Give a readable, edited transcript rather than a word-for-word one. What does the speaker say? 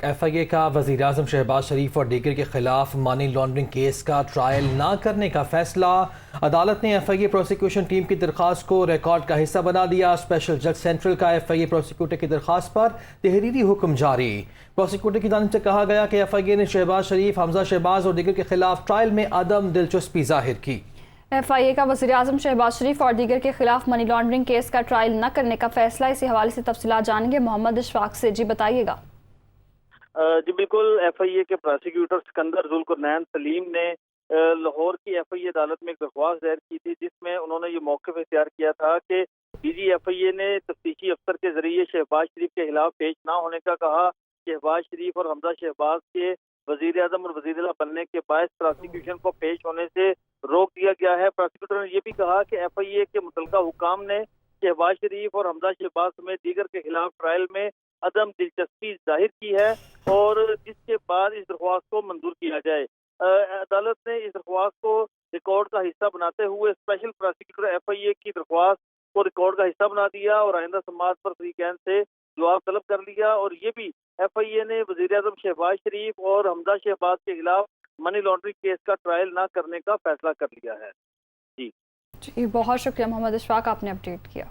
F آئی اے کا وزیر اعظم شہباز شریف اور دیگر کے خلاف منی لانڈرنگ کیس کا ٹرائل نہ کرنے کا فیصلہ۔ عدالت نے ایف آئی اے پروسیکیوشن ٹیم کی درخواست کو ریکارڈ کا حصہ بنا دیا۔ اسپیشل جج سینٹرل کا ایف آئی اے پروسیکیوٹر کی درخواست پر تحریری حکم جاری۔ پروسیکیوٹر کی جانب سے کہا گیا کہ ایف آئی اے نے شہباز شریف، حمزہ شہباز اور دیگر کے خلاف ٹرائل میں عدم دلچسپی ظاہر کی۔ ایف آئی اے کا وزیر اعظم شہباز شریف اور دیگر کے خلاف منی لانڈرنگ کیس کا ٹرائل نہ کرنے کا فیصلہ، اسی حوالے سے تفصیلات جانیں گے محمد اشفاق سے۔ جی بتائیے گا۔ جی بالکل، ایف آئی اے کے پروسیکیوٹر سکندر ذوالقرنین سلیم نے لاہور کی ایف آئی اے عدالت میں ایک درخواست دائر کی تھی، جس میں انہوں نے یہ موقف اختیار کیا تھا کہ ڈی جی ایف آئی اے نے تفتیشی افسر کے ذریعے شہباز شریف کے خلاف پیش نہ ہونے کا کہا۔ شہباز شریف اور حمزہ شہباز کے وزیر اعظم اور وزیر اعلیٰ بننے کے باعث پروسیکیوشن کو پیش ہونے سے روک دیا گیا ہے۔ پروسیکیوٹر نے یہ بھی کہا کہ ایف آئی اے کے متعلقہ حکام نے شہباز شریف اور حمزہ شہباز سمیت دیگر کے خلاف ٹرائل میں عدم دلچسپی ظاہر کی ہے اور جس کے بعد اس درخواست کو منظور کیا جائے۔ عدالت نے اس درخواست کو ریکارڈ کا حصہ بناتے ہوئے اسپیشل پروسیکیوٹر ایف آئی اے کی درخواست کو ریکارڈ کا حصہ بنا دیا اور آئندہ سماعت پر فریقین سے جواب طلب کر لیا، اور یہ بھی ایف آئی اے نے وزیر اعظم شہباز شریف اور حمزہ شہباز کے خلاف منی لانڈرنگ کیس کا ٹرائل نہ کرنے کا فیصلہ کر لیا ہے۔ جی بہت شکریہ محمد اشفاق، آپ نے اپڈیٹ کیا۔